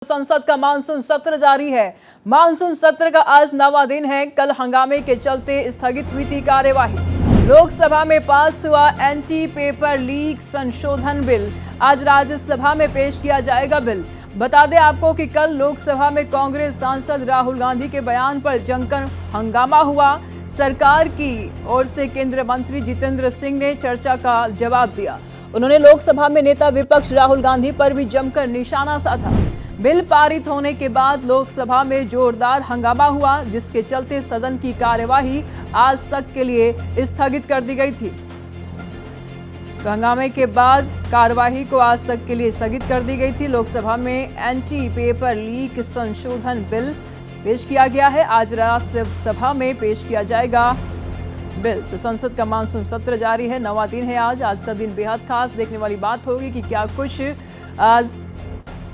संसद का मानसून सत्र जारी है। मानसून सत्र का आज 9वां दिन है। कल हंगामे के चलते स्थगित हुई थी कार्यवाही। लोकसभा में पास हुआ एंटी पेपर लीक संशोधन बिल। आज राज्यसभा में पेश किया जाएगा बिल। बता दें आपको कि कल लोकसभा में कांग्रेस सांसद राहुल गांधी के बयान पर जमकर हंगामा हुआ। सरकार की ओर से केंद्रीय मंत्री जितेंद्र सिंह ने चर्चा का जवाब दिया। उन्होंने लोकसभा में नेता विपक्ष राहुल गांधी पर भी जमकर निशाना साधा। बिल पारित होने के बाद लोकसभा में जोरदार हंगामा हुआ, जिसके चलते सदन की कार्यवाही आज तक के लिए स्थगित कर दी गई थी। हंगामे के बाद कार्यवाही को आज तक के लिए स्थगित कर दी गई थी। लोकसभा में एंटी पेपर लीक संशोधन बिल पेश किया गया है। आज राज्यसभा में पेश किया जाएगा बिल। तो संसद का मानसून सत्र जारी है। 9वां दिन है आज का दिन बेहद खास। देखने वाली बात होगी कि क्या कुछ आज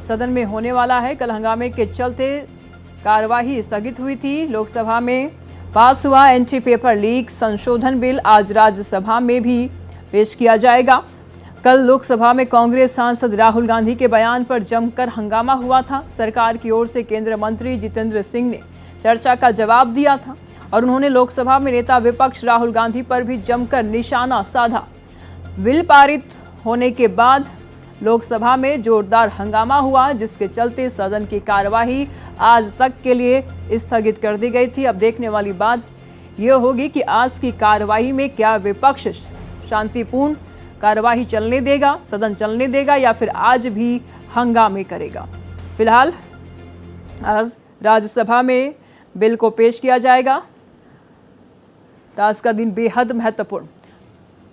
सदन में होने वाला है। कल हंगामे के चलते कार्यवाही स्थगित हुई थी। लोकसभा में पास हुआ एंटी पेपर लीक संशोधन बिल आज राज्यसभा में भी पेश किया जाएगा। कल लोकसभा में कांग्रेस सांसद राहुल गांधी के बयान पर जमकर हंगामा हुआ था। सरकार की ओर से केंद्रीय मंत्री जितेंद्र सिंह ने चर्चा का जवाब दिया था और उन्होंने लोकसभा में नेता विपक्ष राहुल गांधी पर भी जमकर निशाना साधा। बिल पारित होने के बाद लोकसभा में जोरदार हंगामा हुआ, जिसके चलते सदन की कार्यवाही आज तक के लिए स्थगित कर दी गई थी। अब देखने वाली बात यह होगी कि आज की कार्यवाही में क्या विपक्ष शांतिपूर्ण कार्यवाही चलने देगा, सदन चलने देगा या फिर आज भी हंगामे करेगा। फिलहाल आज राज्यसभा में बिल को पेश किया जाएगा। आज का दिन बेहद महत्वपूर्ण।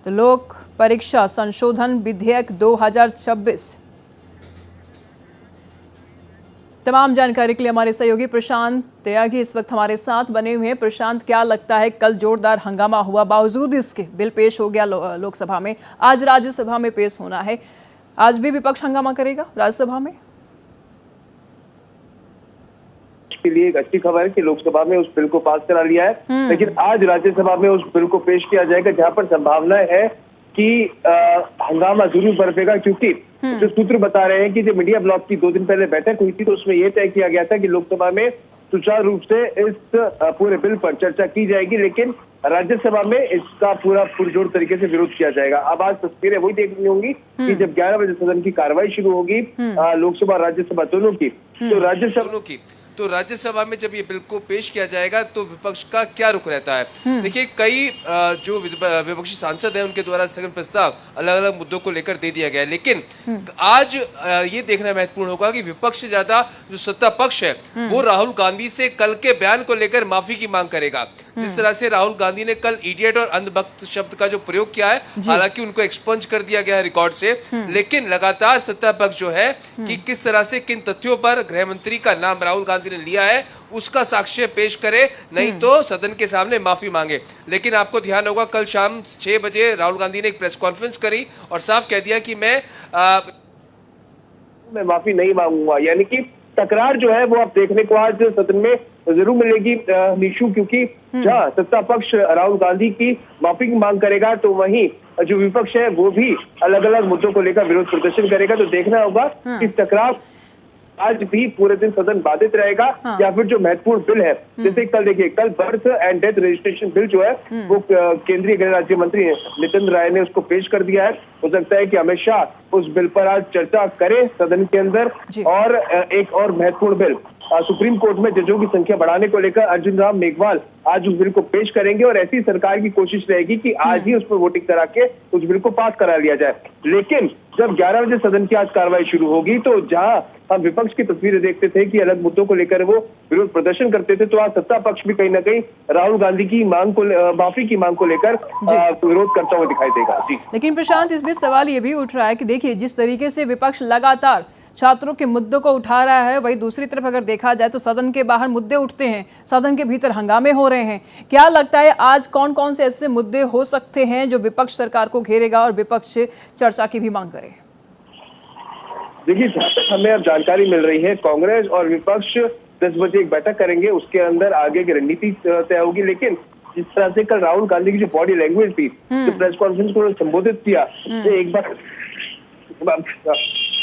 तो लोक परीक्षा संशोधन विधेयक 2026। तमाम जानकारी के लिए हमारे सहयोगी प्रशांत त्यागी इस वक्त हमारे साथ बने हुए हैं। प्रशांत, क्या लगता है, कल जोरदार हंगामा हुआ, बावजूद इसके बिल पेश हो गया लोकसभा में, आज राज्यसभा में पेश होना है, आज भी विपक्ष हंगामा करेगा राज्यसभा में? के लिए एक अच्छी खबर है कि लोकसभा में उस बिल को पास करा लिया है, लेकिन आज राज्यसभा में उस बिल को पेश किया जाएगा, जहां पर संभावना है कि हंगामा जरूर बरपेगा, क्योंकि जो सूत्र बता रहे हैं कि जो मीडिया ब्लॉक की 2 दिन पहले बैठक हुई थी, तो उसमें यह तय किया गया था कि लोकसभा में सुचारू रूप से इस पूरे बिल पर चर्चा की जाएगी, लेकिन राज्यसभा में इसका पूरा पुरजोर तरीके से विरोध किया जाएगा। अब आज तस्वीरें वही देखनी होंगी कि जब 11 बजे सदन की कार्रवाई शुरू होगी, लोकसभा राज्यसभा दोनों की, तो राज्यसभा में जब ये बिल को पेश किया जाएगा तो विपक्ष का क्या रुख रहता है। देखिए, कई जो विपक्षी सांसद हैं उनके द्वारा स्थगन प्रस्ताव अलग अलग मुद्दों को लेकर दे दिया गया, लेकिन आज ये देखना महत्वपूर्ण होगा कि विपक्ष से ज्यादा जो सत्ता पक्ष है वो राहुल गांधी से कल के बयान को लेकर माफी की मांग करेगा। जिस तरह से राहुल गांधी ने कल इडियट और अंधभक्त शब्द का जो प्रयोग किया है, हालांकि उनको एक्सपंज कर दिया गया है रिकॉर्ड से, लेकिन लगातार सत्ता पक्ष जो है कि किस तरह से किन तथ्यों पर गृह मंत्री का नाम राहुल गांधी ने लिया है उसका साक्ष्य पेश करे, नहीं तो सदन के सामने माफी मांगे। लेकिन आपको ध्यान होगा, कल शाम 6 बजे राहुल गांधी ने एक प्रेस कॉन्फ्रेंस करी और साफ कह दिया कि मैं माफी नहीं मांगूंगा। यानी कि तकरार जो है वो आप देखने को आज सदन में जरूर मिलेगी निशु, क्योंकि जहाँ सत्ता पक्ष राहुल गांधी की माफी की मांग करेगा, तो वहीं जो विपक्ष है वो भी अलग अलग मुद्दों को लेकर विरोध प्रदर्शन करेगा। तो देखना होगा कि टकराव आज भी पूरे दिन सदन बाधित रहेगा या फिर जो महत्वपूर्ण बिल है, जैसे कल देखिए, कल birth and death registration bill जो है वो केंद्रीय गृह राज्य मंत्री नित्यानंद राय ने उसको पेश कर दिया है। हो सकता है कि अमित शाह उस बिल पर आज चर्चा करे सदन के अंदर। और एक और महत्वपूर्ण बिल, सुप्रीम कोर्ट में जजों की संख्या बढ़ाने को लेकर अर्जुन राम मेघवाल आज उस बिल को पेश करेंगे और ऐसी सरकार की कोशिश रहेगी कि आज ही उस पर वोटिंग करा के उस बिल को पास करा लिया जाए। लेकिन जब 11 बजे सदन की आज कार्रवाई शुरू होगी, तो जहां हम विपक्ष की तस्वीरें देखते थे कि अलग मुद्दों को लेकर वो विरोध प्रदर्शन करते थे, तो आज सत्ता पक्ष भी कहीं ना कहीं राहुल गांधी की मांग को, माफी की मांग को लेकर विरोध करता हुआ दिखाई देगा। जी, लेकिन प्रशांत, इसमें सवाल ये भी उठ रहा है कि देखिए, जिस तरीके से विपक्ष लगातार छात्रों के मुद्दों को उठा रहा है, वही दूसरी तरफ अगर देखा जाए तो सदन के बाहर मुद्दे उठते हैं, सदन के भीतर हंगामे हो रहे हैं। क्या लगता है आज कौन कौन से ऐसे मुद्दे हो सकते हैं जो विपक्ष सरकार को घेरेगा और विपक्ष चर्चा की भी मांग करे? देखिए, जहां तक हमें अब जानकारी मिल रही है, कांग्रेस और विपक्ष 10 बजे एक बैठक करेंगे, उसके अंदर आगे की रणनीति तय होगी। लेकिन जिस तरह से कल राहुल गांधी की जो बॉडी लैंग्वेज थी, जो प्रेस कॉन्फ्रेंस को संबोधित किया, एक बार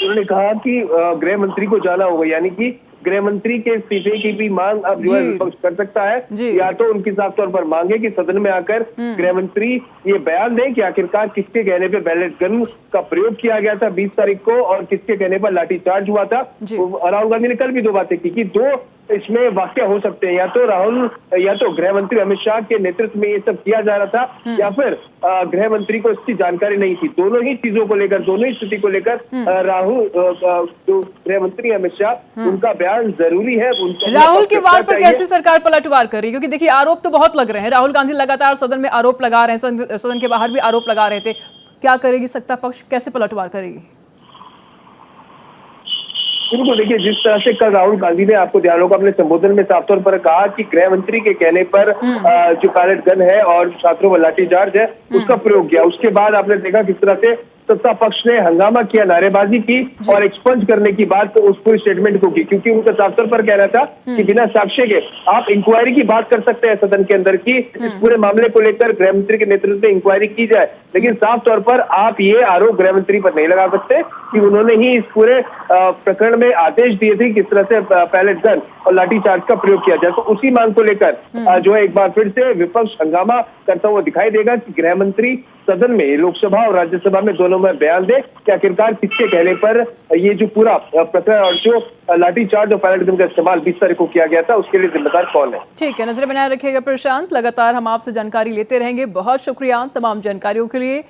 उन्होंने कहा कि गृह मंत्री को जाना होगा, यानी कि गृह मंत्री के इस्तीफे की भी मांग अब जो है जी। विपक्ष कर सकता है। जी। या तो उनकी साफ तौर पर मांगे कि सदन में आकर गृह मंत्री ये बयान दें कि आखिरकार किसके कहने पे बैलेट गन का प्रयोग किया गया था 20 तारीख को और किसके कहने पर लाठीचार्ज हुआ था। जी। राहुल गांधी ने कल भी दो बातें की कि दो इसमें वाक्य हो सकते हैं, या तो गृह मंत्री अमित शाह के नेतृत्व में ये सब किया जा रहा था या फिर गृह मंत्री को इसकी जानकारी नहीं थी। दोनों ही चीजों को लेकर, दोनों ही स्थिति को लेकर जो गृह मंत्री अमित शाह उनका बयान जरूरी है। राहुल की बात पर कैसे सरकार पलटवार कर रही है? क्योंकि देखिए आरोप तो बहुत लग रहे हैं, राहुल गांधी लगातार सदन में आरोप लगा रहे हैं, सदन के बाहर भी आरोप लगा रहे थे। क्या करेगी सत्ता पक्ष, कैसे पलटवार करेगी? बिल्कुल, देखिए जिस तरह से कल राहुल गांधी ने, आपको ध्यान होगा, अपने संबोधन में साफ तौर पर कहा कि गृह मंत्री के कहने पर जो बैलेट गन है और छात्रों पर लाठीचार्ज है उसका प्रयोग किया। उसके बाद आपने देखा किस तरह से सत्ता पक्ष ने हंगामा किया, नारेबाजी की और एक्सपंज करने की बात तो उस पूरी स्टेटमेंट को की, क्योंकि उनका साफ तौर पर कहना था कि बिना साक्ष्य के आप इंक्वायरी की बात कर सकते हैं सदन के अंदर की इस पूरे मामले को लेकर गृह मंत्री के नेतृत्व में इंक्वायरी की जाए, लेकिन साफ तौर पर आप ये आरोप गृह मंत्री पर नहीं लगा सकते कि उन्होंने ही इस पूरे प्रकरण में आदेश दिए थे किस तरह से बैलेट गन और लाठीचार्ज का प्रयोग किया जाए। तो उसी मांग को लेकर जो है एक बार फिर से विपक्ष हंगामा करता हुआ दिखाई देगा कि गृह मंत्री सदन में, लोकसभा और राज्यसभा में दोनों में बयान दे कि आखिरकार किसके कहने पर ये जो पूरा प्रकरण और जो लाठीचार्ज और बैलेट गन का इस्तेमाल 20 तारीख को किया गया था उसके लिए जिम्मेदार कौन है। ठीक है, नजर बनाए रखिएगा प्रशांत, लगातार हम आपसे जानकारी लेते रहेंगे। बहुत शुक्रिया तमाम जानकारियों के लिए।